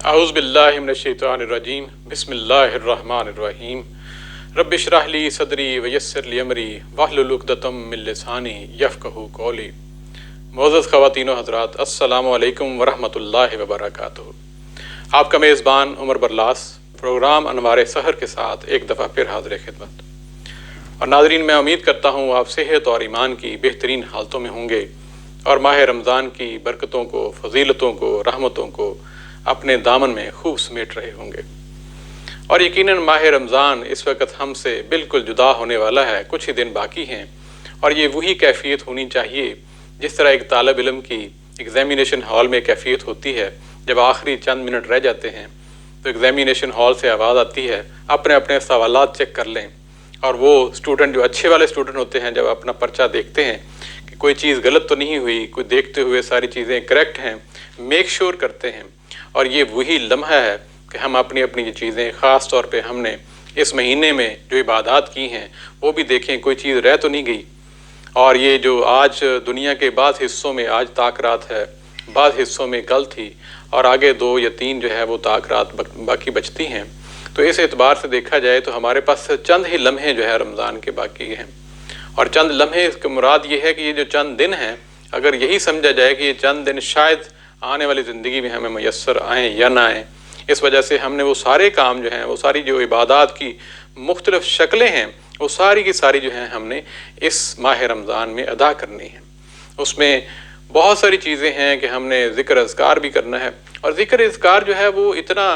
اعوذ باللہ من الشیطان الرجیم بسم اللہ الرحمن الرحیم رب اشرح لی صدری ویسر لی امری واحلل عقدۃ من لسانی یفقہوا قولی۔ معزز خواتین و حضرات، السلام علیکم ورحمۃ اللہ وبرکاتہ۔ آپ کا میزبان عمر برلاس پروگرام انوار سحر کے ساتھ ایک دفعہ پھر حاضر خدمت۔ اور ناظرین، میں امید کرتا ہوں آپ صحت اور ایمان کی بہترین حالتوں میں ہوں گے اور ماہ رمضان کی برکتوں کو، فضیلتوں کو، رحمتوں کو اپنے دامن میں خوب سمیٹ رہے ہوں گے۔ اور یقیناً ماہ رمضان اس وقت ہم سے بالکل جدا ہونے والا ہے، کچھ ہی دن باقی ہیں، اور یہ وہی کیفیت ہونی چاہیے جس طرح ایک طالب علم کی ایگزامینیشن ہال میں کیفیت ہوتی ہے۔ جب آخری چند منٹ رہ جاتے ہیں تو ایگزامینیشن ہال سے آواز آتی ہے اپنے اپنے سوالات چیک کر لیں، اور وہ اسٹوڈنٹ جو اچھے والے اسٹوڈنٹ ہوتے ہیں جب اپنا پرچہ دیکھتے ہیں کہ کوئی چیز غلط تو نہیں ہوئی، کوئی دیکھتے ہوئے ساری چیزیں کریکٹ ہیں، میک شور کرتے ہیں۔ اور یہ وہی لمحہ ہے کہ ہم اپنی اپنی یہ چیزیں، خاص طور پہ ہم نے اس مہینے میں جو عبادات کی ہیں وہ بھی دیکھیں، کوئی چیز رہ تو نہیں گئی۔ اور یہ جو آج دنیا کے بعض حصوں میں آج تاک رات ہے، بعض حصوں میں کل تھی، اور آگے 2 یا 3 جو ہے وہ تاک رات باقی بچتی ہیں، تو اس اعتبار سے دیکھا جائے تو ہمارے پاس چند ہی لمحے جو ہے رمضان کے باقی ہیں۔ اور چند لمحے اس کا مراد یہ ہے کہ یہ جو چند دن ہیں، اگر یہی سمجھا جائے کہ یہ چند دن شاید آنے والی زندگی میں ہمیں میسر آئیں یا نہ آئیں، اس وجہ سے ہم نے وہ سارے کام جو ہیں، وہ ساری جو عبادات کی مختلف شکلیں ہیں، وہ ساری کی ساری جو ہیں ہم نے اس ماہ رمضان میں ادا کرنی ہیں۔ اس میں بہت ساری چیزیں ہیں کہ ہم نے ذکر اذکار بھی کرنا ہے، اور ذکر اذکار جو ہے وہ اتنا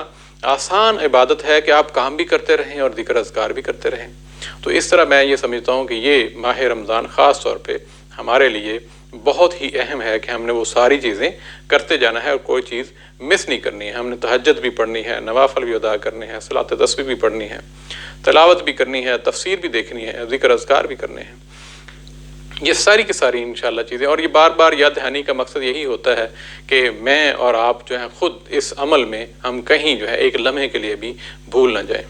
آسان عبادت ہے کہ آپ کام بھی کرتے رہیں اور ذکر اذکار بھی کرتے رہیں۔ تو اس طرح میں یہ سمجھتا ہوں کہ یہ ماہ رمضان خاص طور پہ ہمارے لیے بہت ہی اہم ہے کہ ہم نے وہ ساری چیزیں کرتے جانا ہے اور کوئی چیز مس نہیں کرنی ہے۔ ہم نے تہجد بھی پڑھنی ہے، نوافل بھی ادا کرنے ہیں، صلاۃ تسبیح بھی پڑھنی ہے، تلاوت بھی کرنی ہے، تفسیر بھی دیکھنی ہے، ذکر اذکار بھی کرنے ہیں۔ یہ ساری کی ساری انشاءاللہ چیزیں، اور یہ بار بار یاد دہانی کا مقصد یہی ہوتا ہے کہ میں اور آپ جو ہیں خود اس عمل میں ہم کہیں جو ہے ایک لمحے کے لیے بھی بھول نہ جائیں۔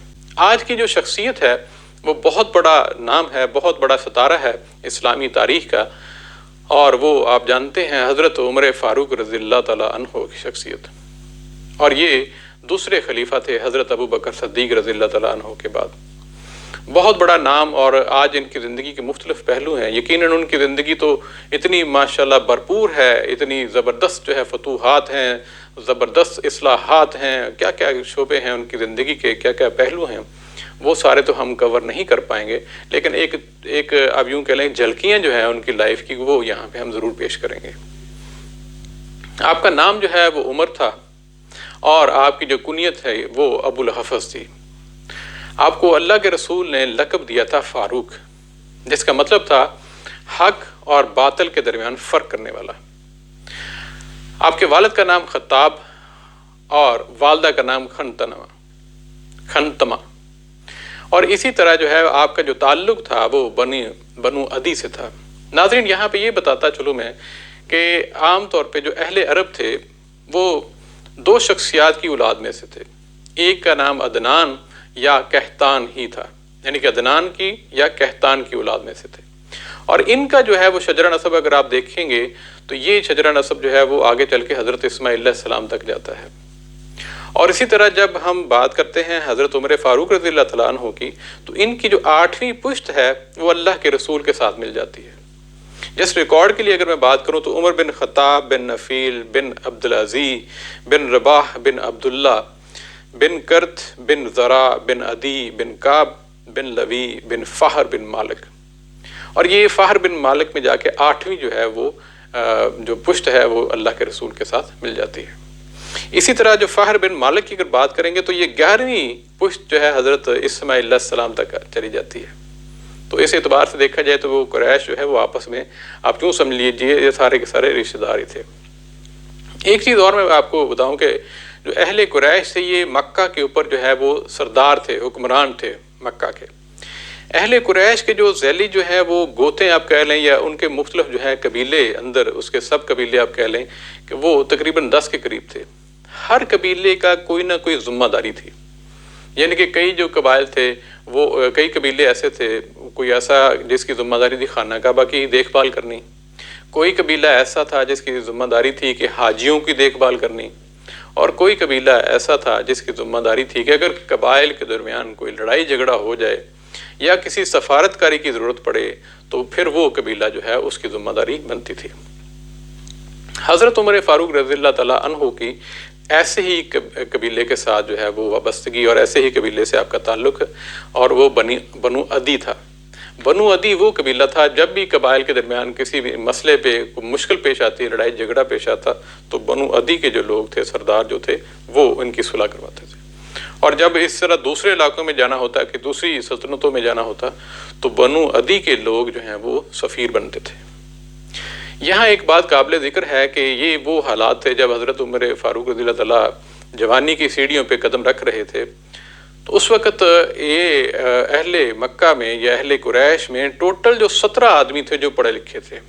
آج کی جو شخصیت ہے وہ بہت بڑا نام ہے، بہت بڑا ستارہ ہے اسلامی تاریخ کا، اور وہ آپ جانتے ہیں حضرت عمر فاروق رضی اللہ تعالیٰ عنہ کی شخصیت، اور یہ دوسرے خلیفہ تھے حضرت ابو بکر صدیق رضی اللہ تعالیٰ عنہ کے بعد۔ بہت بڑا نام، اور آج ان کی زندگی کے مختلف پہلو ہیں۔ یقیناً ان کی زندگی تو اتنی ماشاءاللہ بھرپور ہے، اتنی زبردست جو ہے فتوحات ہیں، زبردست اصلاحات ہیں، کیا کیا شعبے ہیں ان کی زندگی کے، کیا کیا پہلو ہیں، وہ سارے تو ہم کور نہیں کر پائیں گے، لیکن ایک اب یوں کہہ لیں جھلکیاں جو ہیں ان کی لائف کی، وہ یہاں پہ ہم ضرور پیش کریں گے۔ آپ کا نام جو ہے وہ عمر تھا، اور آپ کی جو کنیت ہے وہ ابو الحفظ تھی۔ آپ کو اللہ کے رسول نے لقب دیا تھا فاروق، جس کا مطلب تھا حق اور باطل کے درمیان فرق کرنے والا۔ آپ کے والد کا نام خطاب اور والدہ کا نام خنتمہ، اور اسی طرح جو ہے آپ کا جو تعلق تھا وہ بنو عدی سے تھا۔ ناظرین، یہاں پہ یہ بتاتا چلوں میں کہ عام طور پہ جو اہل عرب تھے وہ 2 شخصیات کی اولاد میں سے تھے۔ ایک کا نام عدنان یا کہتان ہی تھا، یعنی کہ عدنان کی یا کہتان کی اولاد میں سے تھے، اور ان کا جو ہے وہ شجرہ نسب اگر آپ دیکھیں گے تو یہ شجرہ نسب جو ہے وہ آگے چل کے حضرت اسماعیل علیہ السلام تک جاتا ہے۔ اور اسی طرح جب ہم بات کرتے ہیں حضرت عمر فاروق رضی اللہ تعالیٰ عنہ کی، تو ان کی جو 8ویں پشت ہے وہ اللہ کے رسول کے ساتھ مل جاتی ہے۔ جس ریکارڈ کے لیے اگر میں بات کروں تو عمر بن خطاب بن نفیل بن عبدالعزیز بن رباح بن عبداللہ بن کرت بن زرع بن عدی بن کعب بن لوی بن فہر بن مالک، اور یہ فہر بن مالک میں جا کے 8ویں جو ہے وہ جو پشت ہے وہ اللہ کے رسول کے ساتھ مل جاتی ہے۔ اسی طرح جو فہر بن مالک کی اگر بات کریں گے تو یہ 11ویں پشت جو ہے حضرت اسماعیل علیہ السلام تک چلی جاتی ہے۔ تو اس اعتبار سے دیکھا جائے تو وہ قریش جو ہے وہ آپس میں آپ کیوں سمجھ لیجیے یہ سارے کے سارے رشتہ دار ہی تھے۔ ایک چیز اور میں آپ کو بتاؤں کہ جو اہل قریش سے یہ مکہ کے اوپر جو ہے وہ سردار تھے، حکمران تھے مکہ کے۔ اہل قریش کے جو ذیلی جو ہے وہ گوتے آپ کہہ لیں، یا ان کے مختلف جو ہے قبیلے اندر، اس کے سب قبیلے آپ کہہ لیں کہ وہ تقریباً 10 کے قریب تھے۔ ہر قبیلے کا کوئی نہ کوئی ذمہ داری تھی، یعنی کہ کئی جو قبائل تھے وہ کئی قبیلے ایسے تھے، کوئی ایسا جس کی ذمہ داری تھی خانہ کعبہ کی دیکھ بھال کرنی، کوئی قبیلہ ایسا تھا جس کی ذمہ داری تھی کہ حاجیوں کی دیکھ بھال کرنی، اور کوئی قبیلہ ایسا تھا جس کی ذمہ داری تھی کہ اگر قبائل کے درمیان کوئی لڑائی جھگڑا ہو جائے یا کسی سفارتکاری کی ضرورت پڑے تو پھر وہ قبیلہ جو ہے اس کی ذمہ داری بنتی تھی۔ حضرت عمر فاروق رضی اللہ تعالیٰ عنہ کی ایسے ہی قبیلے کے ساتھ جو ہے وہ وابستگی اور ایسے ہی قبیلے سے آپ کا تعلق ہے، اور وہ بنو عدی تھا۔ بنو عدی وہ قبیلہ تھا جب بھی قبائل کے درمیان کسی بھی مسئلے پہ کوئی مشکل پیش آتی، لڑائی جھگڑا پیش آتا، تو بنو عدی کے جو لوگ تھے، سردار جو تھے، وہ ان کی صلح کرواتے تھے۔ اور جب اس طرح دوسرے علاقوں میں جانا ہوتا کہ دوسری سلطنتوں میں جانا ہوتا تو بنو عدی کے لوگ جو ہیں وہ سفیر بنتے تھے۔ یہاں ایک بات قابل ذکر ہے کہ یہ وہ حالات تھے جب حضرت عمر فاروق رضی اللہ تعالیٰ جوانی کی سیڑھیوں پہ قدم رکھ رہے تھے، تو اس وقت یہ اہل مکہ میں یا اہل قریش میں ٹوٹل جو 17 آدمی تھے جو پڑھے لکھے تھے،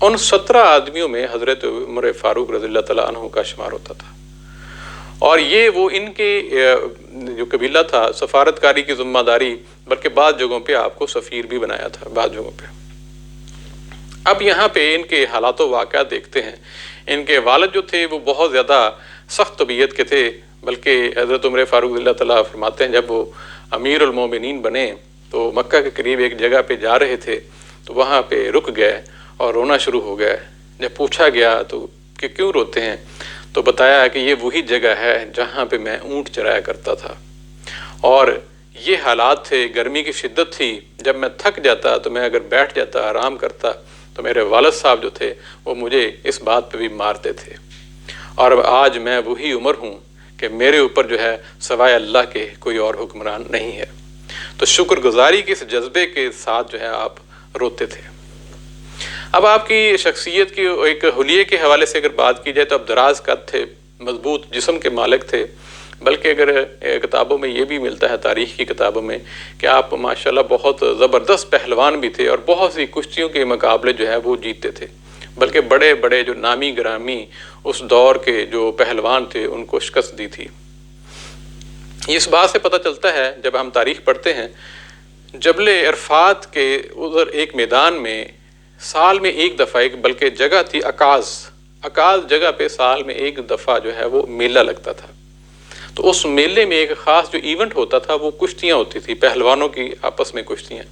ان 17 آدمیوں میں حضرت عمر فاروق رضی اللہ تعالیٰ عنہ کا شمار ہوتا تھا۔ اور یہ وہ ان کے جو قبیلہ تھا، سفارتکاری کی ذمہ داری، بلکہ بعض جگہوں پہ آپ کو سفیر بھی بنایا تھا، بعض جگہوں پہ۔ اب یہاں پہ ان کے حالات و واقعات دیکھتے ہیں۔ ان کے والد جو تھے وہ بہت زیادہ سخت طبیعت کے تھے، بلکہ حضرت عمر فاروق رضی اللہ تعالیٰ فرماتے ہیں جب وہ امیر المومنین بنے تو مکہ کے قریب ایک جگہ پہ جا رہے تھے تو وہاں پہ رک گئے اور رونا شروع ہو گئے۔ جب پوچھا گیا تو کہ کیوں روتے ہیں تو بتایا کہ یہ وہی جگہ ہے جہاں پہ میں اونٹ چرایا کرتا تھا، اور یہ حالات تھے، گرمی کی شدت تھی، جب میں تھک جاتا تو میں اگر بیٹھ جاتا آرام کرتا تو میرے والد صاحب جو تھے وہ مجھے اس بات پہ بھی مارتے تھے، اور آج میں وہی عمر ہوں کہ میرے اوپر جو ہے سوائے اللہ کے کوئی اور حکمران نہیں ہے۔ تو شکر گزاری کے اس جذبے کے ساتھ جو ہے آپ روتے تھے۔ اب آپ کی شخصیت کی ایک حلیے کے حوالے سے اگر بات کی جائے تو آپ دراز قد تھے، مضبوط جسم کے مالک تھے، بلکہ اگر کتابوں میں یہ بھی ملتا ہے، تاریخ کی کتابوں میں، کہ آپ ماشاءاللہ بہت زبردست پہلوان بھی تھے اور بہت سی کشتیوں کے مقابلے جو ہے وہ جیتتے تھے، بلکہ بڑے بڑے جو نامی گرامی اس دور کے جو پہلوان تھے ان کو شکست دی تھی۔ اس بات سے پتہ چلتا ہے جب ہم تاریخ پڑھتے ہیں، جبل عرفات کے ادھر ایک میدان میں سال میں ایک دفعہ، ایک بلکہ جگہ تھی اکاز جگہ پہ سال میں ایک دفعہ جو ہے وہ میلہ لگتا تھا۔ تو اس میلے میں ایک خاص جو ایونٹ ہوتا تھا وہ کشتیاں ہوتی تھی، پہلوانوں کی آپس میں کشتیاں۔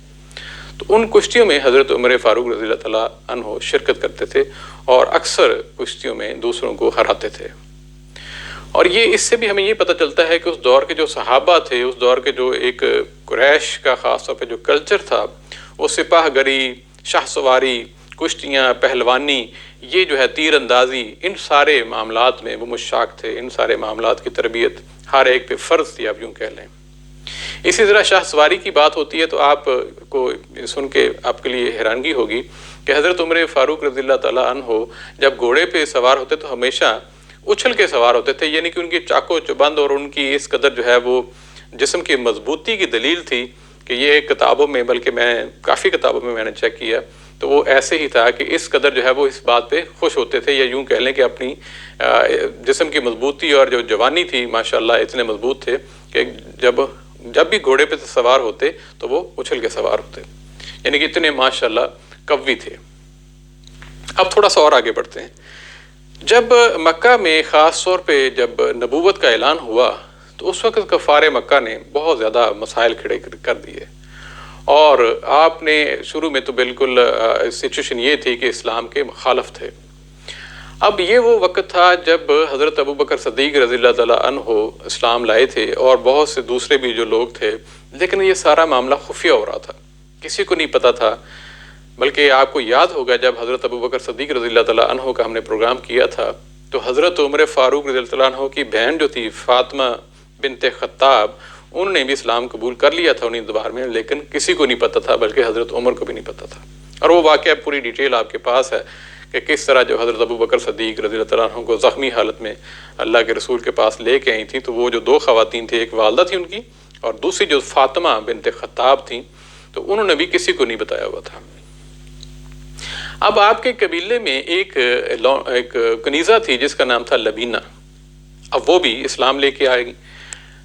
تو ان کشتیوں میں حضرت عمر فاروق رضی اللہ تعالیٰ عنہ شرکت کرتے تھے اور اکثر کشتیوں میں دوسروں کو ہراتے تھے۔ اور یہ اس سے بھی ہمیں یہ پتہ چلتا ہے کہ اس دور کے جو صحابہ تھے، اس دور کے جو ایک قریش کا خاص طور پہ جو کلچر تھا، وہ سپاہ گری، شاہ سواری، کشتیاں، پہلوانی، یہ جو ہے تیر اندازی، ان سارے معاملات میں وہ مشتاق تھے، ان سارے معاملات کی تربیت ہر ایک پہ فرض تھی، آپ یوں کہہ لیں۔ اسی طرح شاہ سواری کی بات ہوتی ہے تو آپ کو سن کے آپ کے لیے حیرانگی ہوگی کہ حضرت عمر فاروق رضی اللہ تعالیٰ عنہ جب گھوڑے پہ سوار ہوتے تو ہمیشہ اچھل کے سوار ہوتے تھے، یعنی کہ ان کی چاق و چوبند اور ان کی اس قدر جو ہے وہ جسم کی مضبوطی کی دلیل تھی کہ یہ کتابوں میں، بلکہ میں کافی کتابوں میں نے چیک کیا تو وہ ایسے ہی تھا کہ اس قدر جو ہے وہ اس بات پہ خوش ہوتے تھے، یا یوں کہہ لیں کہ اپنی جسم کی مضبوطی اور جو جوانی تھی ماشاءاللہ اتنے مضبوط تھے کہ جب بھی گھوڑے پہ سوار ہوتے تو وہ اچھل کے سوار ہوتے، یعنی کہ اتنے ماشاءاللہ قوی تھے۔ اب تھوڑا سا اور آگے بڑھتے ہیں۔ جب مکہ میں خاص طور پہ جب نبوت کا اعلان ہوا تو اس وقت کفار مکہ نے بہت زیادہ مسائل کھڑے کر دیے، اور آپ نے شروع میں تو بالکل سچویشن یہ تھی کہ اسلام کے مخالف تھے۔ اب یہ وہ وقت تھا جب حضرت ابوبکر صدیق رضی اللہ تعالیٰ عنہ اسلام لائے تھے، اور بہت سے دوسرے بھی جو لوگ تھے، لیکن یہ سارا معاملہ خفیہ ہو رہا تھا، کسی کو نہیں پتہ تھا۔ بلکہ آپ کو یاد ہوگا جب حضرت ابوبکر صدیق رضی اللہ تعالیٰ عنہ کا ہم نے پروگرام کیا تھا تو حضرت عمر فاروق رضی اللہ تعالیٰ عنہ کی بہن جو تھی فاطمہ بنت خطاب، انہوں نے بھی اسلام قبول کر لیا تھا انہیں دوبار میں، لیکن کسی کو نہیں پتہ تھا، بلکہ حضرت عمر کو بھی نہیں پتہ تھا۔ اور وہ واقعہ پوری ڈیٹیل آپ کے پاس ہے کہ کس طرح جو حضرت ابوبکر صدیق رضی اللہ تعالیٰ عنہ کو زخمی حالت میں اللہ کے رسول کے پاس لے کے آئی تھیں، تو وہ جو دو خواتین تھیں، ایک والدہ تھی ان کی اور دوسری جو فاطمہ بنت خطاب تھیں، تو انہوں نے بھی کسی کو نہیں بتایا ہوا تھا۔ اب آپ کے قبیلے میں ایک کنیزہ تھی جس کا نام تھا لبینہ، اب وہ بھی اسلام لے کے آئے گی،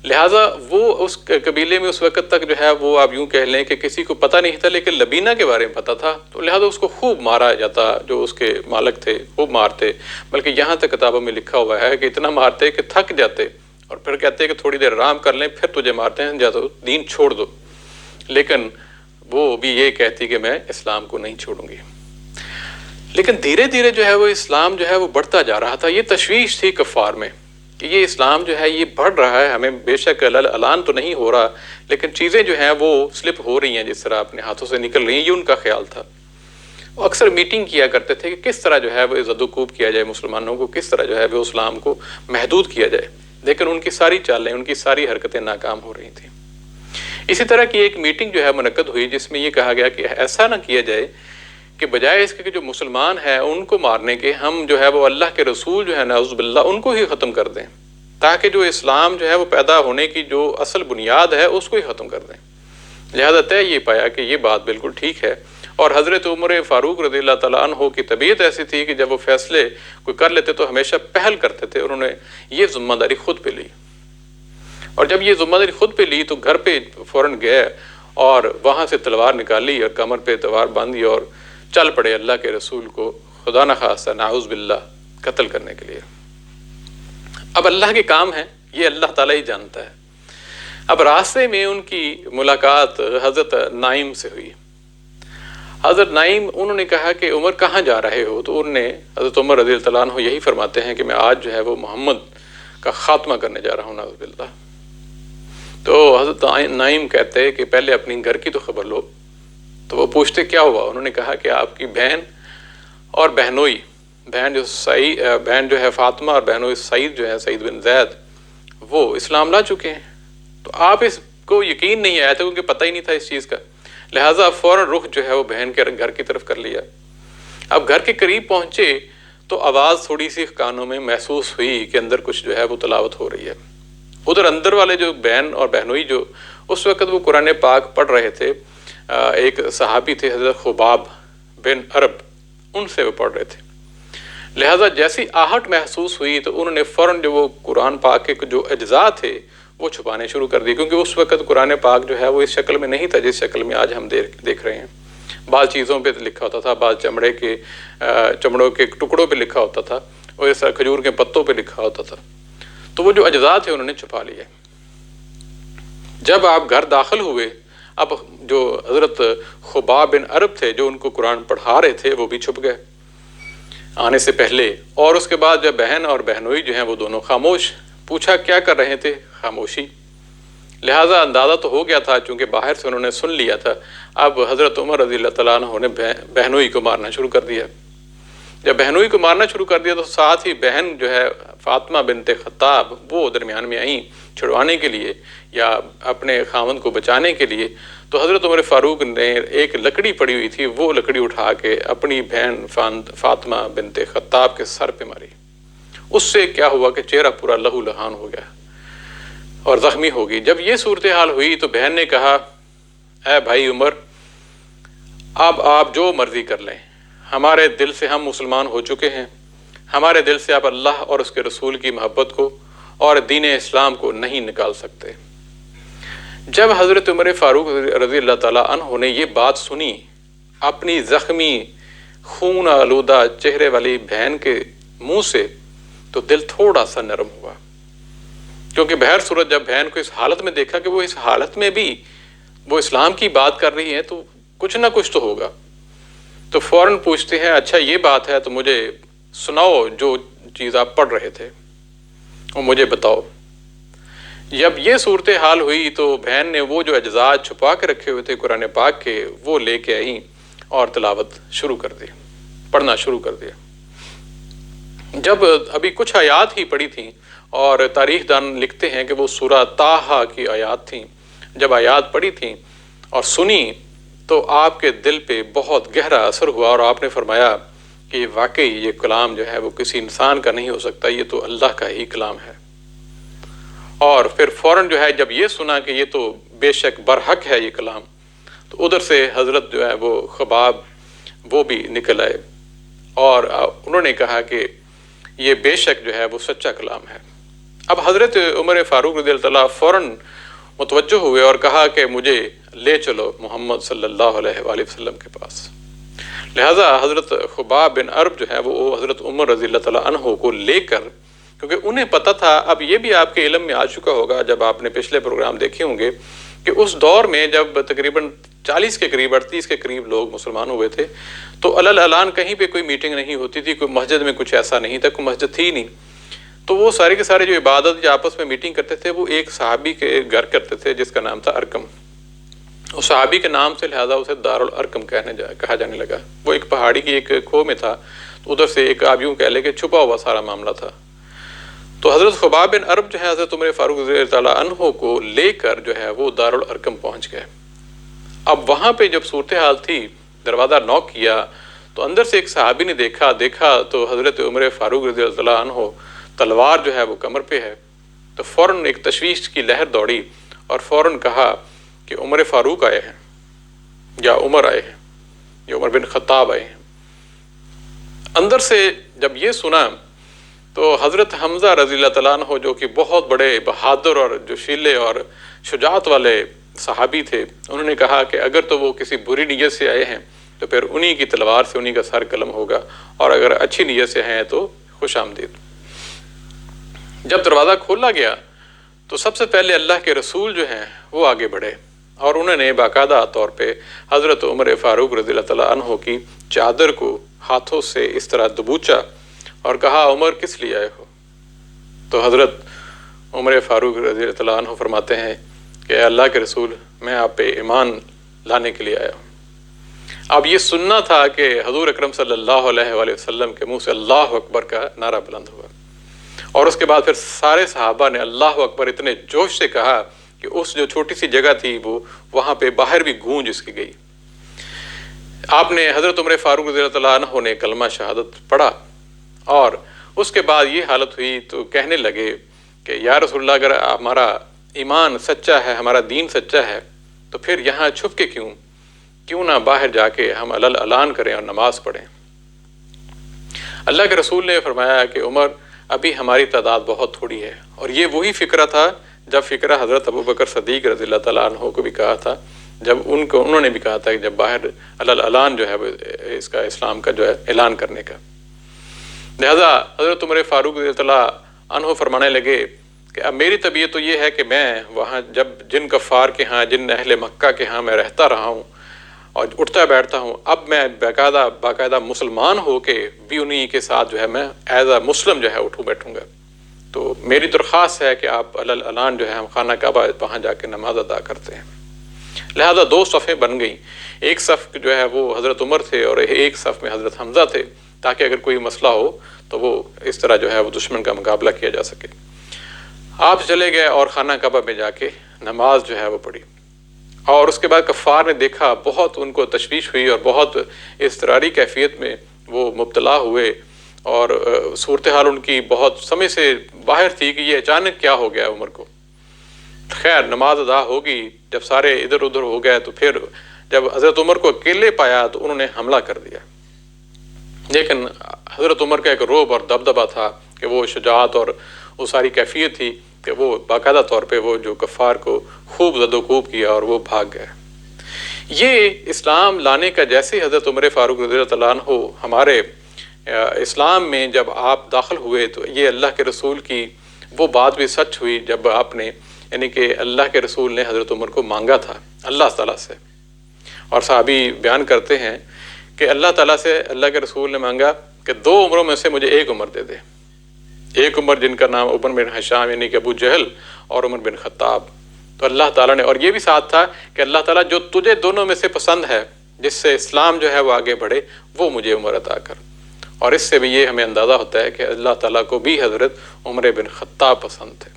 لہٰذا وہ اس قبیلے میں اس وقت تک جو ہے وہ آپ یوں کہہ لیں کہ کسی کو پتہ نہیں تھا، لیکن لبینہ کے بارے میں پتہ تھا، تو لہٰذا اس کو خوب مارا جاتا، جو اس کے مالک تھے خوب مارتے، بلکہ یہاں تک کتابوں میں لکھا ہوا ہے کہ اتنا مارتے کہ تھک جاتے اور پھر کہتے کہ تھوڑی دیر آرام کر لیں پھر تجھے مارتے ہیں، جا تو دین چھوڑ دو، لیکن وہ بھی یہ کہتی کہ میں اسلام کو نہیں چھوڑوں گی۔ لیکن دھیرے دھیرے جو ہے وہ اسلام جو ہے وہ بڑھتا جا رہا تھا، یہ تشویش تھی کفار میں کہ یہ اسلام جو ہے یہ بڑھ رہا ہے، ہمیں بے شک اعلان تو نہیں ہو رہا، لیکن چیزیں جو ہیں وہ سلپ ہو رہی ہیں، جس طرح اپنے ہاتھوں سے نکل رہی ہیں، یہ ان کا خیال تھا۔ وہ اکثر میٹنگ کیا کرتے تھے کہ کس طرح جو ہے وہ زد و کوب کیا جائے مسلمانوں کو، کس طرح جو ہے وہ اسلام کو محدود کیا جائے، لیکن ان کی ساری چالیں، ان کی ساری حرکتیں ناکام ہو رہی تھیں۔ اسی طرح کی ایک میٹنگ جو ہے منعقد ہوئی جس میں یہ کہا گیا کہ ایسا نہ کیا جائے کہ بجائے اس کے کہ جو مسلمان ہیں ان کو مارنے کے، ہم جو ہے وہ اللہ کے رسول جو ہے نعوذ باللہ ان کو ہی ختم کر دیں، تاکہ جو اسلام جو ہے وہ پیدا ہونے کی جو اصل بنیاد ہے اس کو ہی ختم کر دیں۔ لہذا طے یہ پایا کہ یہ بات بالکل ٹھیک ہے، اور حضرت عمر فاروق رضی اللہ تعالیٰ عنہ کی طبیعت ایسی تھی کہ جب وہ فیصلے کوئی کر لیتے تو ہمیشہ پہل کرتے تھے، انہوں نے یہ ذمہ داری خود پہ لی، اور جب یہ ذمہ داری خود پہ لی تو گھر پہ فوراً گئے اور وہاں سے تلوار نکالی اور کمر پہ تلوار باندھی اور چل پڑے اللہ کے رسول کو خدا نخواستہ نعوذ باللہ قتل کرنے کے لیے۔ اب اللہ کے کام ہے، یہ اللہ تعالیٰ ہی جانتا ہے۔ اب راستے میں ان کی ملاقات حضرت نائم سے ہوئی۔ حضرت نائم انہوں نے کہا کہ عمر کہاں جا رہے ہو؟ تو انہوں نے حضرت عمر رضی اللہ عنہ یہی فرماتے ہیں کہ میں آج جو ہے وہ محمد کا خاتمہ کرنے جا رہا ہوں نعوذ باللہ۔ تو حضرت نائم کہتے کہ پہلے اپنی گھر کی تو خبر لو۔ تو وہ پوچھتے کیا ہوا؟ انہوں نے کہا کہ آپ کی بہن اور بہنوئی، بہن جو ہے فاطمہ اور بہنوئی سعید جو ہے سعید بن زید، وہ اسلام لا چکے ہیں۔ تو آپ اس کو یقین نہیں آیا تھا کیونکہ پتہ ہی نہیں تھا اس چیز کا، لہٰذا فوراً رخ جو ہے وہ بہن کے گھر کی طرف کر لیا۔ اب گھر کے قریب پہنچے تو آواز تھوڑی سی کانوں میں محسوس ہوئی کہ اندر کچھ جو ہے وہ تلاوت ہو رہی ہے۔ ادھر اندر والے جو بہن اور بہنوئی جو اس وقت وہ قرآن پاک پڑھ رہے تھے، ایک صحابی تھے حضرت خباب بن عرب، ان سے وہ پڑھ رہے تھے، لہٰذا جیسی آہٹ محسوس ہوئی تو انہوں نے فوراً جو وہ قرآن پاک کے جو اجزاء تھے وہ چھپانے شروع کر دیے، کیونکہ اس وقت قرآن پاک جو ہے وہ اس شکل میں نہیں تھا جس شکل میں آج ہم دیکھ رہے ہیں۔ بعض چیزوں پہ لکھا ہوتا تھا، بعض چمڑوں کے ٹکڑوں پہ لکھا ہوتا تھا، اور اس طرح کھجور کے پتوں پہ لکھا ہوتا تھا، تو وہ جو اجزاء تھے انہوں نے چھپا لیے۔ جب آپ گھر داخل ہوئے، اب جو حضرت خباب بن عرب تھے جو ان کو قرآن پڑھا رہے تھے وہ بھی چھپ گئے آنے سے پہلے، اور اس کے بعد جب بہن اور بہنوئی جو ہیں وہ دونوں خاموش۔ پوچھا کیا کر رہے تھے؟ خاموشی۔ لہٰذا اندازہ تو ہو گیا تھا چونکہ باہر سے انہوں نے سن لیا تھا۔ اب حضرت عمر رضی اللہ تعالیٰ عنہ نے بہنوئی کو مارنا شروع کر دیا۔ جب بہنوئی کو مارنا شروع کر دیا تو ساتھ ہی بہن جو ہے فاطمہ بنت خطاب وہ درمیان میں آئیں چھڑوانے کے لیے یا اپنے خاوند کو بچانے کے لیے، تو حضرت عمر فاروق نے ایک لکڑی پڑی ہوئی تھی، وہ لکڑی اٹھا کے اپنی بہن فاطمہ بنت خطاب کے سر پہ ماری۔ اس سے کیا ہوا کہ چہرہ پورا لہو لہان ہو گیا اور زخمی ہو گئی۔ جب یہ صورتحال ہوئی تو بہن نے کہا اے بھائی عمر، اب آپ جو مرضی کر لیں، ہمارے دل سے ہم مسلمان ہو چکے ہیں، ہمارے دل سے آپ اللہ اور اس کے رسول کی محبت کو اور دین اسلام کو نہیں نکال سکتے۔ جب حضرت عمر فاروق رضی اللہ تعالیٰ عنہ نے یہ بات سنی اپنی زخمی خون آلودہ چہرے والی بہن کے منہ سے، تو دل تھوڑا سا نرم ہوا، کیونکہ بہر صورت جب بہن کو اس حالت میں دیکھا کہ وہ اس حالت میں بھی وہ اسلام کی بات کر رہی ہے تو کچھ نہ کچھ تو ہوگا، تو فوراً پوچھتے ہیں اچھا یہ بات ہے تو مجھے سناؤ، جو چیز آپ پڑھ رہے تھے وہ مجھے بتاؤ۔ جب یہ صورتحال ہوئی تو بہن نے وہ جو اجزاء چھپا کے رکھے ہوئے تھے قرآن پاک کے وہ لے کے آئیں اور تلاوت شروع کر دی، پڑھنا شروع کر دیا۔ جب ابھی کچھ آیات ہی پڑھی تھیں، اور تاریخ دان لکھتے ہیں کہ وہ سورہ طٰہٰ کی آیات تھیں، جب آیات پڑھی تھیں اور سنی تو آپ کے دل پہ بہت گہرا اثر ہوا، اور آپ نے فرمایا کہ واقعی یہ کلام جو ہے وہ کسی انسان کا نہیں ہو سکتا، یہ تو اللہ کا ہی کلام ہے۔ اور پھر فوراً جو ہے جب یہ سنا کہ یہ تو بے شک برحق ہے یہ کلام، تو ادھر سے حضرت جو ہے وہ خباب وہ بھی نکل آئے اور انہوں نے کہا کہ یہ بے شک جو ہے وہ سچا کلام ہے۔ اب حضرت عمر فاروق رضی اللہ تعالیٰ فوراً متوجہ ہوئے اور کہا کہ مجھے لے چلو محمد صلی اللہ علیہ وآلہ وسلم کے پاس۔ لہٰذا حضرت خباب بن عرب جو ہے وہ حضرت عمر رضی اللہ تعالیٰ عنہ کو لے کر، کیونکہ انہیں پتہ تھا، اب یہ بھی آپ کے علم میں آ چکا ہوگا جب آپ نے پچھلے پروگرام دیکھے ہوں گے، کہ اس دور میں جب تقریباً 40 کے قریب 38 کے قریب لوگ مسلمان ہوئے تھے، تو علن کہیں پہ کوئی میٹنگ نہیں ہوتی تھی، کوئی مسجد میں کچھ ایسا نہیں تھا، کوئی مسجد تھی نہیں، تو وہ سارے کے سارے جو عبادت یا آپس میں میٹنگ کرتے تھے وہ ایک صحابی کے گھر کرتے تھے جس کا نام تھا ارکم۔ اس صحابی کے نام سے لہٰذا اسے دار الارکم کہا جانے لگا۔ وہ ایک پہاڑی کی ایک کھو میں تھا، ادھر سے ایک آپ یوں کہہ لیں کہ چھپا ہوا سارا معاملہ تھا۔ تو حضرت خباب بن عرب جو ہے حضرت عمر فاروق رضی اللہ تعالیٰ عنہ کو لے کر جو ہے وہ دار الارکم پہنچ گئے۔ اب وہاں پہ جب صورتحال تھی، دروازہ نوک کیا تو اندر سے ایک صحابی نے دیکھا تو حضرت عمر فاروق رضی اللہ تعالیٰ عنہ تلوار جو ہے وہ کمر پہ ہے، تو فوراً ایک تشویش کی لہر دوڑی اور فوراً کہا کہ عمر فاروق آئے ہیں یا عمر آئے ہیں یا عمر بن خطاب آئے ہیں۔ اندر سے جب یہ سنا تو حضرت حمزہ رضی اللہ تعالیٰ عنہ جو کہ بہت بڑے بہادر اور جوشیلے اور شجاعت والے صحابی تھے، انہوں نے کہا کہ اگر تو وہ کسی بری نیت سے آئے ہیں تو پھر انہی کی تلوار سے انہی کا سر قلم ہوگا، اور اگر اچھی نیت سے ہیں تو خوش آمدید۔ جب دروازہ کھولا گیا تو سب سے پہلے اللہ کے رسول جو ہیں وہ آگے بڑھے اور انہوں نے باقاعدہ طور پہ حضرت عمر فاروق رضی اللہ تعالیٰ عنہ کی چادر کو ہاتھوں سے اس طرح دبوچا اور کہا عمر کس لیے آئے ہو؟ تو حضرت عمر فاروق رضی اللہ تعالیٰ عنہ فرماتے ہیں کہ اللہ کے رسول میں آپ پہ ایمان لانے کے لیے آیا ہوں۔ اب یہ سننا تھا کہ حضور اکرم صلی اللہ علیہ وآلہ وسلم کے منہ سے اللہ اکبر کا نعرہ بلند ہوا، اور اس کے بعد پھر سارے صحابہ نے اللہ اکبر اتنے جوش سے کہا کہ اس جو چھوٹی سی جگہ تھی وہ وہاں پہ باہر بھی گونج اس کی گئی۔ آپ نے حضرت عمر فاروق رضی اللہ تعالیٰ عنہ نے کلمہ شہادت پڑھا، اور اس کے بعد یہ حالت ہوئی تو کہنے لگے کہ یا رسول اللہ اگر ہمارا ایمان سچا ہے، ہمارا دین سچا ہے، تو پھر یہاں چھپ کے کیوں نہ باہر جا کے ہم اعلان کریں اور نماز پڑھیں۔ اللہ کے رسول نے فرمایا کہ عمر ابھی ہماری تعداد بہت تھوڑی ہے، اور یہ وہی فکرہ تھا جب فکرہ حضرت ابوبکر صدیق رضی اللہ تعالیٰ عنہ کو بھی کہا تھا، جب انہوں نے بھی کہا تھا کہ جب باہر اعلان جو ہے اس کا اسلام کا جو ہے اعلان کرنے کا۔ لہذا حضرت عمر فاروق رضی اللہ عنہ فرمانے لگے کہ اب میری طبیعت تو یہ ہے کہ میں وہاں جب جن کفار کے ہاں، جن اہل مکہ کے ہاں میں رہتا رہا ہوں اور اٹھتا بیٹھتا ہوں، اب میں باقاعدہ مسلمان ہو کے بھی انہی کے ساتھ جو ہے میں ایز اے مسلم جو ہے اٹھوں بیٹھوں گا۔ تو میری درخواست ہے کہ آپ اعلان جو ہے ہم خانہ کعبہ وہاں جا کے نماز ادا کرتے ہیں۔ لہذا 2 صفیں بن گئیں، ایک صف جو ہے وہ حضرت عمر تھے اور ایک صف میں حضرت حمزہ تھے، تاکہ اگر کوئی مسئلہ ہو تو وہ اس طرح جو ہے وہ دشمن کا مقابلہ کیا جا سکے۔ آپ چلے گئے اور خانہ کعبہ میں جا کے نماز جو ہے وہ پڑھی، اور اس کے بعد کفار نے دیکھا، بہت ان کو تشویش ہوئی اور بہت اضطراری کیفیت میں وہ مبتلا ہوئے، اور صورتحال ان کی بہت سمجھ سے باہر تھی کہ یہ اچانک کیا ہو گیا عمر کو۔ خیر نماز ادا ہوگی، جب سارے ادھر ادھر ہو گئے تو پھر جب حضرت عمر کو اکیلے پایا تو انہوں نے حملہ کر دیا، لیکن حضرت عمر کا ایک رعب اور دبدبہ تھا کہ وہ شجاعت اور وہ ساری کیفیت تھی کہ وہ باقاعدہ طور پہ وہ جو کفار کو خوب زد و کوب کیا اور وہ بھاگ گئے۔ یہ اسلام لانے کا جیسے حضرت عمر فاروق رضی اللہ تعالیٰ عنہ ہمارے اسلام میں جب آپ داخل ہوئے تو یہ اللہ کے رسول کی وہ بات بھی سچ ہوئی جب آپ نے یعنی کہ اللہ کے رسول نے حضرت عمر کو مانگا تھا اللہ تعالیٰ سے، اور صحابی بیان کرتے ہیں کہ اللہ تعالیٰ سے اللہ کے رسول نے مانگا کہ 2 عمروں میں سے مجھے 1 عمر دے دے، ایک عمر جن کا نام عمر بن حشام یعنی کہ ابو جہل اور عمر بن خطاب۔ تو اللہ تعالیٰ نے، اور یہ بھی ساتھ تھا کہ اللہ تعالیٰ جو تجھے دونوں میں سے پسند ہے جس سے اسلام جو ہے وہ آگے بڑھے وہ مجھے عمر عطا کر۔ اور اس سے بھی یہ ہمیں اندازہ ہوتا ہے کہ اللہ تعالیٰ کو بھی حضرت عمر بن خطاب پسند تھے،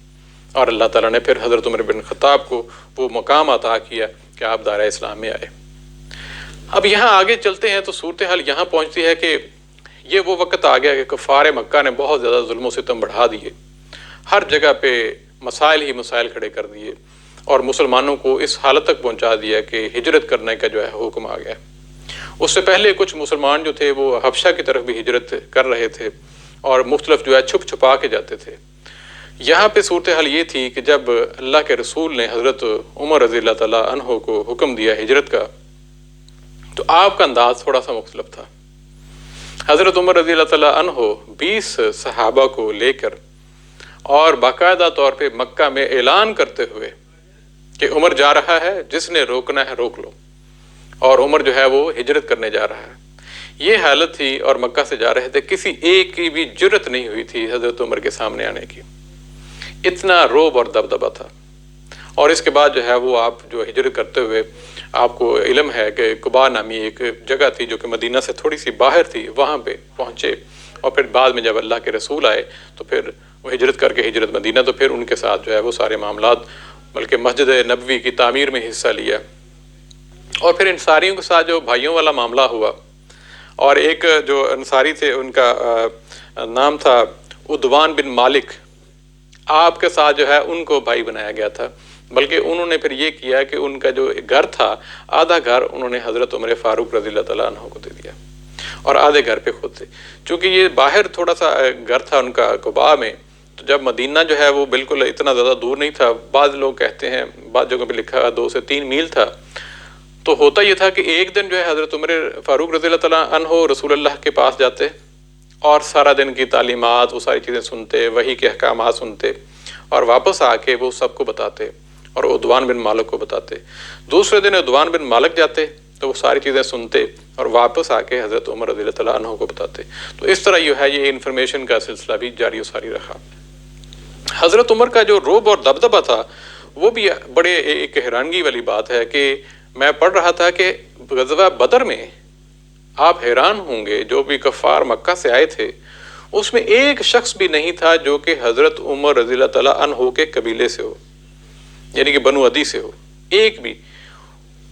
اور اللہ تعالیٰ نے پھر حضرت عمر بن خطاب کو وہ مقام عطا کیا کہ آپ دائرہ اسلام میں آئے۔ اب یہاں آگے چلتے ہیں تو صورتحال یہاں پہنچتی ہے کہ یہ وہ وقت آ گیا کہ کفار مکہ نے بہت زیادہ ظلم و ستم بڑھا دیے، ہر جگہ پہ مسائل ہی مسائل کھڑے کر دیے، اور مسلمانوں کو اس حالت تک پہنچا دیا کہ ہجرت کرنے کا جو ہے حکم آ گیا۔ اس سے پہلے کچھ مسلمان جو تھے وہ حبشہ کی طرف بھی ہجرت کر رہے تھے، اور مختلف جو ہے چھپ چھپا کے جاتے تھے، یہاں پہ صورتحال یہ تھی کہ جب اللہ کے رسول نے حضرت عمر رضی اللہ تعالیٰ عنہ کو حکم دیا ہجرت کا، تو آپ کا انداز تھوڑا سا مختلف تھا۔ حضرت عمر رضی اللہ تعالیٰ عنہ 20 صحابہ کو لے کر اور باقاعدہ طور پہ مکہ میں اعلان کرتے ہوئے کہ عمر جا رہا ہے، جس نے روکنا ہے روک لو، اور عمر جو ہے وہ ہجرت کرنے جا رہا ہے، یہ حالت تھی، اور مکہ سے جا رہے تھے، کسی ایک کی بھی جرت نہیں ہوئی تھی حضرت عمر کے سامنے آنے کی، اتنا روب اور دبدبہ تھا۔ اور اس کے بعد جو ہے وہ آپ جو ہجرت کرتے ہوئے، آپ کو علم ہے کہ قباء نامی ایک جگہ تھی جو کہ مدینہ سے تھوڑی سی باہر تھی، وہاں پہ پہنچے، اور پھر بعد میں جب اللہ کے رسول آئے تو پھر وہ ہجرت کر کے ہجرت مدینہ، تو پھر ان کے ساتھ جو ہے وہ سارے معاملات، بلکہ مسجد نبوی کی تعمیر میں حصہ لیا، اور پھر انصاریوں کے ساتھ جو بھائیوں والا معاملہ ہوا، اور ایک جو انصاری تھے ان کا نام تھا عدوان بن مالک، آپ کے ساتھ جو ہے ان کو بھائی بنایا گیا تھا، بلکہ انہوں نے پھر یہ کیا کہ ان کا جو گھر تھا، آدھا گھر انہوں نے حضرت عمر فاروق رضی اللہ تعالیٰ عنہ کو دے دیا، اور آدھے گھر پہ خود تھے، چونکہ یہ باہر تھوڑا سا گھر تھا ان کا قباء میں، تو جب مدینہ جو ہے وہ بالکل اتنا زیادہ دور نہیں تھا، بعض لوگ کہتے ہیں، بعض جگہوں پہ لکھا 2 سے 3 میل تھا، تو ہوتا یہ تھا کہ ایک دن جو ہے حضرت عمر فاروق رضی اللہ تعالیٰ عنہ رسول اللہ کے پاس جاتے، اور سارا دن کی تعلیمات، وہ ساری چیزیں سنتے، وحی کے احکامات سنتے، اور واپس آ کے وہ سب کو بتاتے، اور عدوان بن مالک کو بتاتے۔ دوسرے دن عدوان بن مالک جاتے تو وہ ساری چیزیں سنتے، اور واپس آ کے حضرت عمر رضی اللہ تعالیٰ عنہ کو بتاتے۔ تو اس طرح جو ہے یہ انفارمیشن کا سلسلہ بھی جاری و ساری رہا۔ حضرت عمر کا جو روب اور دبدبہ تھا، وہ بھی بڑے ایک حیرانگی والی بات ہے کہ میں پڑھ رہا تھا کہ غزوہ بدر میں آپ حیران ہوں گے، جو بھی کفار مکہ سے آئے تھے، اس میں ایک شخص بھی نہیں تھا جو کہ حضرت عمر رضی اللہ تعالیٰ عنہ کے قبیلے سے ہو، یعنی کہ بنو عدی سے ہو، ایک بھی۔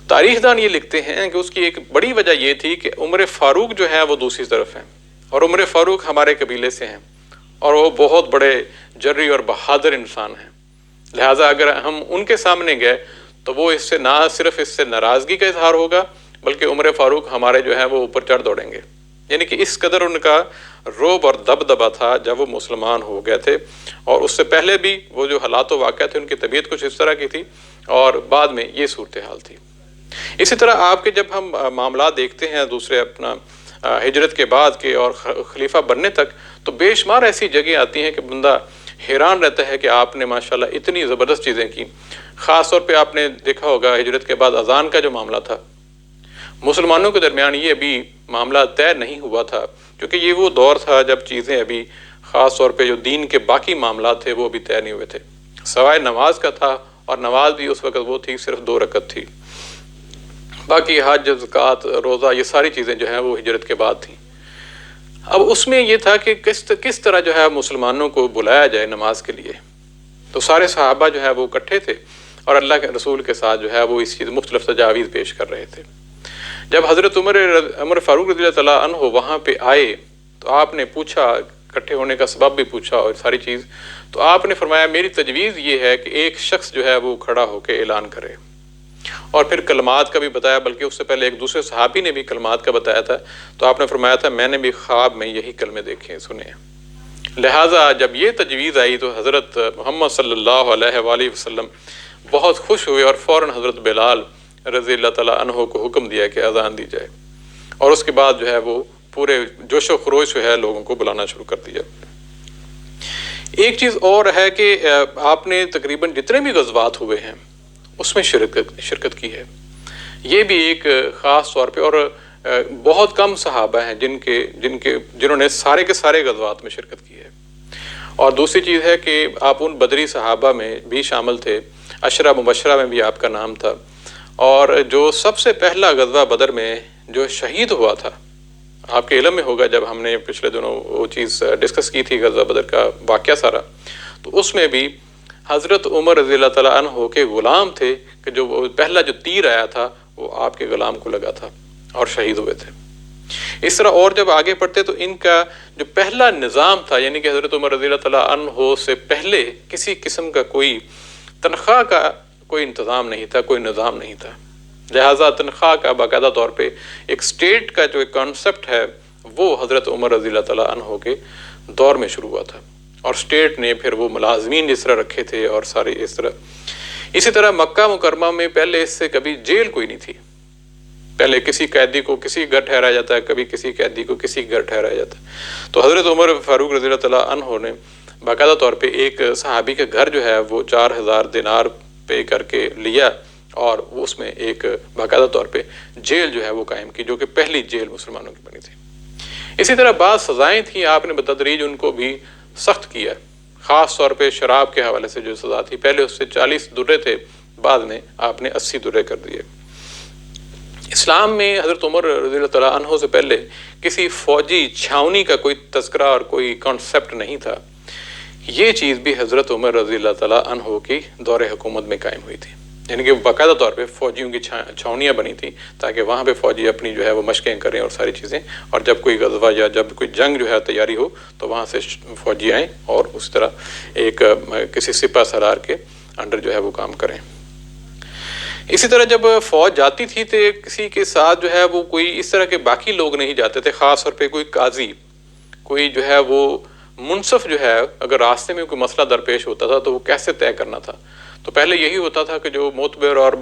تاریخ دان یہ لکھتے ہیں کہ اس کی ایک بڑی وجہ یہ تھی کہ عمر فاروق جو ہیں وہ دوسری طرف ہیں، اور عمر فاروق ہمارے قبیلے سے ہیں، اور وہ بہت بڑے جری اور بہادر انسان ہیں، لہٰذا اگر ہم ان کے سامنے گئے تو وہ اس سے نہ صرف اس سے ناراضگی کا اظہار ہوگا، بلکہ عمر فاروق ہمارے جو ہیں وہ اوپر چڑھ دوڑیں گے، یعنی کہ اس قدر ان کا روب اور دبدبہ تھا جب وہ مسلمان ہو گئے تھے۔ اور اس سے پہلے بھی وہ جو حالات و واقعات تھے، ان کی طبیعت کچھ اس طرح کی تھی، اور بعد میں یہ صورتحال تھی۔ اسی طرح آپ کے جب ہم معاملات دیکھتے ہیں دوسرے اپنا ہجرت کے بعد کے اور خلیفہ بننے تک، تو بے شمار ایسی جگہیں آتی ہیں کہ بندہ حیران رہتا ہے کہ آپ نے ماشاءاللہ اتنی زبردست چیزیں کی۔ خاص طور پہ آپ نے دیکھا ہوگا ہجرت کے بعد اذان کا جو معاملہ تھا، مسلمانوں کے درمیان یہ ابھی معاملہ طے نہیں ہوا تھا، کیونکہ یہ وہ دور تھا جب چیزیں ابھی خاص طور پہ جو دین کے باقی معاملات تھے وہ ابھی طے نہیں ہوئے تھے، سوائے نماز کا تھا، اور نماز بھی اس وقت وہ تھی صرف 2 رکعت تھی، باقی حج، زکوٰۃ، روزہ، یہ ساری چیزیں جو ہیں وہ ہجرت کے بعد تھیں۔ اب اس میں یہ تھا کہ کس طرح جو ہے مسلمانوں کو بلایا جائے نماز کے لیے، تو سارے صحابہ جو ہے وہ اکٹھے تھے، اور اللہ کے رسول کے ساتھ جو ہے وہ اس چیز مختلف تجاویز پیش کر رہے تھے۔ جب حضرت عمر فاروق رضی اللہ تعالیٰ عنہ وہاں پہ آئے تو آپ نے پوچھا، اکٹھے ہونے کا سبب بھی پوچھا اور ساری چیز، تو آپ نے فرمایا میری تجویز یہ ہے کہ ایک شخص جو ہے وہ کھڑا ہو کے اعلان کرے، اور پھر کلمات کا بھی بتایا، بلکہ اس سے پہلے ایک دوسرے صحابی نے بھی کلمات کا بتایا تھا، تو آپ نے فرمایا تھا میں نے بھی خواب میں یہی کلمے دیکھے سنے۔ لہٰذا جب یہ تجویز آئی تو حضرت محمد صلی اللہ علیہ وآلہ وسلم بہت خوش ہوئے، اور فوراً حضرت بلال رضی اللہ تعالیٰ عنہ کو حکم دیا کہ اذان دی جائے، اور اس کے بعد جو ہے وہ پورے جوش و خروش جو ہے لوگوں کو بلانا شروع کر دیا۔ ایک چیز اور ہے کہ آپ نے تقریباً جتنے بھی غزوات ہوئے ہیں اس میں شرکت کی ہے، یہ بھی ایک خاص طور پہ، اور بہت کم صحابہ ہیں جنہوں نے سارے کے سارے غزوات میں شرکت کی ہے۔ اور دوسری چیز ہے کہ آپ ان بدری صحابہ میں بھی شامل تھے، عشرہ مبشرہ میں بھی آپ کا نام تھا، اور جو سب سے پہلا غزوہ بدر میں جو شہید ہوا تھا، آپ کے علم میں ہوگا جب ہم نے پچھلے دنوں وہ چیز ڈسکس کی تھی غزوہ بدر کا واقعہ سارا، تو اس میں بھی حضرت عمر رضی اللہ تعالیٰ عنہ کے غلام تھے کہ جو پہلا جو تیر آیا تھا وہ آپ کے غلام کو لگا تھا اور شہید ہوئے تھے۔ اس طرح اور جب آگے پڑھتے تو ان کا جو پہلا نظام تھا، یعنی کہ حضرت عمر رضی اللہ تعالیٰ عنہ سے پہلے کسی قسم کا کوئی تنخواہ کا کوئی انتظام نہیں تھا، کوئی نظام نہیں تھا، لہٰذا تنخواہ کا باقاعدہ طور پہ ایک اسٹیٹ کا جو ایک کانسیپٹ ہے وہ حضرت عمر رضی اللہ تعالیٰ عنہ کے دور میں شروع ہوا تھا۔ اور اسٹیٹ نے پھر وہ ملازمین جس طرح رکھے تھے اور سارے اس طرح. اسی طرح مکہ مکرمہ میں پہلے اس سے کبھی جیل کوئی نہیں تھی. پہلے کسی قیدی کو کسی گھر ٹھہرایا جاتا ہے، کبھی کسی قیدی کو کسی گھر ٹھہرایا جاتا ہے. تو حضرت عمر فاروق رضی اللہ تعالیٰ عنہ نے باقاعدہ طور پہ ایک صحابی کے گھر جو ہے وہ 4000 دینار پے کر کے لیا اور اس میں ایک باقاعدہ طور پہ جیل جو ہے وہ قائم کی، جو کہ پہلی جیل مسلمانوں کی بنی تھی. اسی طرح بعض سزائیں تھیں، آپ نے بتدریج ان کو بھی سخت کیا. خاص طور پہ شراب کے حوالے سے جو سزا تھی، پہلے اس سے 40 درے تھے، بعد میں آپ نے 80 درے کر دیے. اسلام میں حضرت عمر رضی اللہ تعالیٰ عنہ سے پہلے کسی فوجی چھاونی کا کوئی تذکرہ اور کوئی کانسیپٹ نہیں تھا. یہ چیز بھی حضرت عمر رضی اللہ تعالیٰ عنہ کی دور حکومت میں قائم ہوئی تھی. یعنی کہ باقاعدہ طور پہ فوجیوں کی چھاونیاں بنی تھیں تاکہ وہاں پہ فوجی اپنی جو ہے وہ مشقیں کریں اور ساری چیزیں، اور جب کوئی غزوہ یا جب کوئی جنگ جو ہے تیاری ہو تو وہاں سے فوجی آئیں اور اس طرح ایک کسی سپہ سالار کے انڈر جو ہے وہ کام کریں. اسی طرح جب فوج جاتی تھی تو کسی کے ساتھ جو ہے وہ کوئی اس طرح کے باقی لوگ نہیں جاتے تھے. خاص طور پہ کوئی قاضی، کوئی جو ہے وہ منصف جو ہے، اگر راستے میں کوئی مسئلہ درپیش ہوتا تھا تو وہ کیسے طے کرنا تھا. تو پہلے یہی ہوتا تھا کہ جو معتبر اور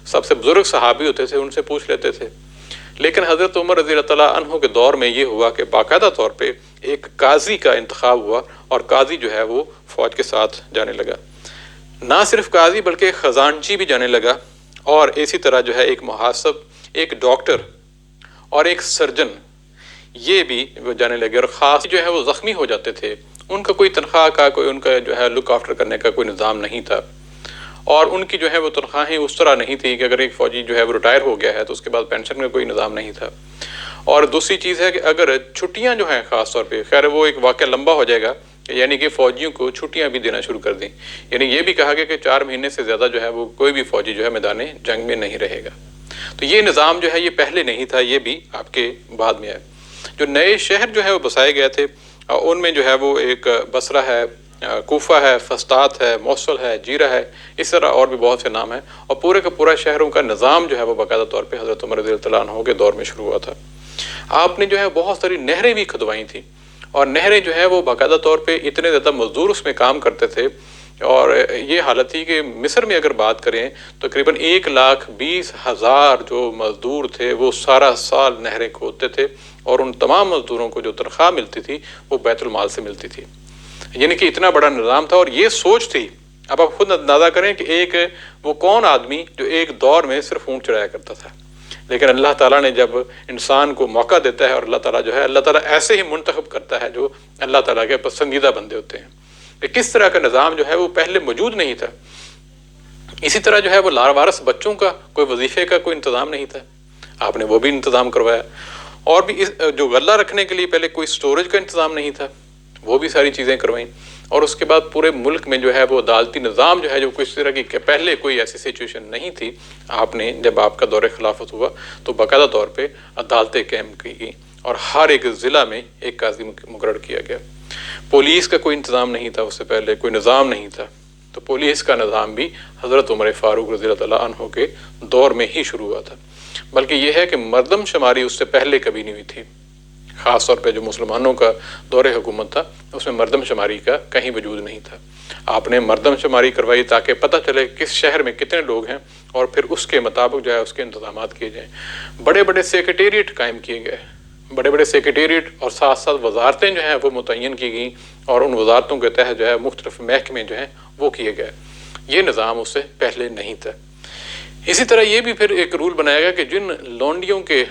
سب سے بزرگ صحابی ہوتے تھے ان سے پوچھ لیتے تھے. لیکن حضرت عمر رضی اللہ تعالیٰ عنہ کے دور میں یہ ہوا کہ باقاعدہ طور پہ ایک قاضی کا انتخاب ہوا اور قاضی جو ہے وہ فوج کے ساتھ جانے لگا. نہ صرف قاضی بلکہ خزانچی بھی جانے لگا، اور اسی طرح جو ہے ایک محاسب، ایک ڈاکٹر اور ایک سرجن یہ بھی جانے لگے. اور خاص جو ہے وہ زخمی ہو جاتے تھے، ان کا کوئی تنخواہ کا، کوئی ان کا جو ہے لک آفٹر کرنے کا کوئی نظام نہیں تھا. اور ان کی جو ہے وہ تنخواہیں اس طرح نہیں تھی کہ اگر ایک فوجی جو ہے وہ ریٹائر ہو گیا ہے تو اس کے بعد پینشن کا کوئی نظام نہیں تھا. اور دوسری چیز ہے کہ اگر چھٹیاں جو ہیں خاص طور پہ، خیر وہ ایک واقعہ لمبا ہو جائے گا، یعنی کہ فوجیوں کو چھٹیاں بھی دینا شروع کر دیں. یعنی یہ بھی کہا گیا کہ 4 مہینے سے زیادہ جو ہے وہ کوئی بھی فوجی جو ہے میدان جنگ میں نہیں رہے گا. تو یہ نظام جو ہے یہ پہلے نہیں تھا، یہ بھی آپ کے بعد میں ہے. جو نئے شہر جو ہے وہ بسائے گئے تھے ان میں جو ہے وہ ایک بصرہ ہے، کوفہ ہے، فسطاط ہے، موصل ہے، جیرہ ہے، اس طرح اور بھی بہت سے نام ہیں. اور پورے کا پورا شہروں کا نظام جو ہے وہ باقاعدہ طور پہ حضرت عمر رضی اللہ عنہ کے دور میں شروع ہوا تھا. آپ نے جو ہے بہت ساری نہریں بھی کھدوائی تھیں، اور نہریں جو ہے وہ باقاعدہ طور پہ اتنے زیادہ مزدور اس میں کام کرتے تھے. اور یہ حالت تھی کہ مصر میں اگر بات کریں تو تقریباً 1,20,000 جو مزدور تھے وہ سارا سال نہریں کھودتے تھے، اور ان تمام مزدوروں کو جو تنخواہ ملتی تھی وہ بیت المال سے ملتی تھی. یعنی کہ اتنا بڑا نظام تھا. اور یہ سوچ تھی، اب آپ خود اندازہ کریں کہ ایک وہ کون آدمی جو ایک دور میں صرف اونٹ چڑھایا کرتا تھا، لیکن اللہ تعالیٰ نے جب انسان کو موقع دیتا ہے، اور اللہ تعالیٰ جو ہے اللہ تعالیٰ ایسے ہی منتخب کرتا ہے جو اللہ تعالیٰ کے پسندیدہ بندے ہوتے ہیں. کہ کس طرح کا نظام جو ہے وہ پہلے موجود نہیں تھا. اسی طرح جو ہے وہ لاوارث بچوں کا کوئی وظیفے کا کوئی انتظام نہیں تھا، آپ نے وہ بھی انتظام کروایا. اور بھی جو غلہ رکھنے کے لیے پہلے کوئی سٹوریج کا انتظام نہیں تھا، وہ بھی ساری چیزیں کروائیں. اور اس کے بعد پورے ملک میں جو ہے وہ عدالتی نظام جو ہے جو کس طرح کی پہلے کوئی ایسی سچویشن نہیں تھی. آپ نے جب آپ کا دور خلافت ہوا تو باقاعدہ طور پہ عدالتیں قائم کی گئیں، اور ہر ایک ضلع میں ایک قاضی مقرر کیا گیا. پولیس کا کوئی انتظام نہیں تھا، اس سے پہلے کوئی نظام نہیں تھا. تو پولیس کا نظام بھی حضرت عمر فاروق رضی اللہ تعالیٰ عنہ کے دور میں ہی شروع ہوا تھا. بلکہ یہ ہے کہ مردم شماری اس سے پہلے کبھی نہیں ہوئی تھی. خاص طور پہ جو مسلمانوں کا دور حکومت تھا اس میں مردم شماری کا کہیں وجود نہیں تھا. آپ نے مردم شماری کروائی تاکہ پتہ چلے کس شہر میں کتنے لوگ ہیں، اور پھر اس کے مطابق جو ہے اس کے انتظامات کیے جائیں. بڑے بڑے سیکریٹریٹ قائم کیے گئے، بڑے بڑے سیکریٹریٹ، اور ساتھ ساتھ وزارتیں جو ہیں وہ متعین کی گئیں، اور ان وزارتوں کے تحت جو ہے مختلف محکمے جو ہیں وہ کیے گئے. یہ نظام اس سے پہلے نہیں تھا. اسی طرح یہ بھی پھر ایک رول بنایا گیا کہ جن لونڈیوں کے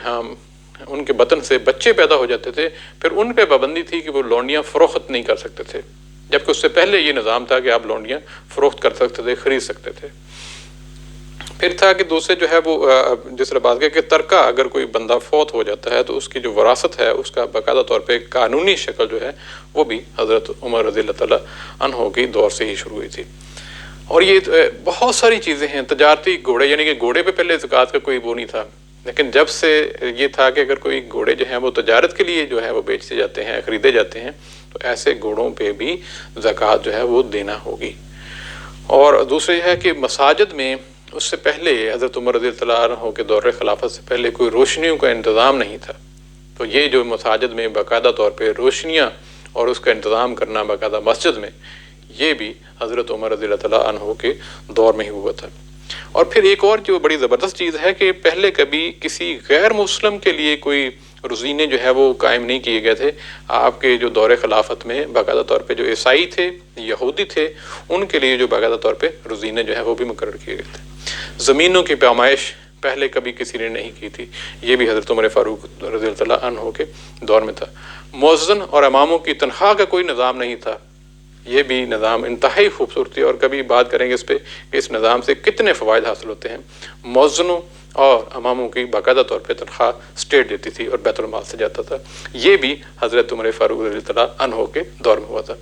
ان کے بطن سے بچے پیدا ہو جاتے تھے، پھر ان پہ پابندی تھی کہ وہ لونڈیاں فروخت نہیں کر سکتے تھے، جبکہ اس سے پہلے یہ نظام تھا کہ آپ لونڈیاں فروخت کر سکتے تھے، خرید سکتے تھے. پھر تھا کہ دوسرے جو ہے وہ جس طرح بات کہ ترکہ اگر کوئی بندہ فوت ہو جاتا ہے تو اس کی جو وراثت ہے اس کا باقاعدہ طور پہ قانونی شکل جو ہے وہ بھی حضرت عمر رضی اللہ تعالیٰ عنہ کی دور سے ہی شروع ہوئی تھی. اور یہ بہت ساری چیزیں ہیں. تجارتی گھوڑے، یعنی کہ گھوڑے پہ پہلے زکوٰۃ کا کوئی وہ نہیں تھا، لیکن جب سے یہ تھا کہ اگر کوئی گھوڑے جو ہیں وہ تجارت کے لیے جو ہے وہ بیچتے جاتے ہیں، خریدے جاتے ہیں، تو ایسے گھوڑوں پہ بھی زکوٰۃ جو ہے وہ دینا ہوگی. اور دوسری ہے کہ مساجد میں اس سے پہلے حضرت عمر رضی اللہ عنہ کے دور خلافت سے پہلے کوئی روشنیوں کا انتظام نہیں تھا. تو یہ جو مساجد میں باقاعدہ طور پہ روشنیاں اور اس کا انتظام کرنا باقاعدہ مسجد میں، یہ بھی حضرت عمر رضی اللہ تعالیٰ عنہ کے دور میں ہی ہوا تھا۔ اور پھر ایک اور جو بڑی زبردست چیز ہے کہ پہلے کبھی کسی غیر مسلم کے لیے کوئی روزینے جو ہے وہ قائم نہیں کیے گئے تھے۔ آپ کے جو دور خلافت میں باقاعدہ طور پہ جو عیسائی تھے، یہودی تھے، ان کے لیے جو باقاعدہ طور پہ روزینے جو ہے وہ بھی مقرر کیے گئے تھے۔ زمینوں کی پیمائش پہلے کبھی کسی نے نہیں کی تھی، یہ بھی حضرت عمر فاروق رضی اللہ تعالیٰ عنہ کے دور میں تھا۔ مؤذن اور اماموں کی تنخواہ کا کوئی نظام نہیں تھا، یہ بھی نظام انتہائی خوبصورتی، اور کبھی بات کریں گے اس پہ کہ اس نظام سے کتنے فوائد حاصل ہوتے ہیں۔ مؤذنوں اور اماموں کی باقاعدہ طور پہ تنخواہ اسٹیٹ دیتی تھی اور بیت المال سے جاتا تھا، یہ بھی حضرت عمر فاروق رضی اللہ عنہ کے دور میں ہوا تھا۔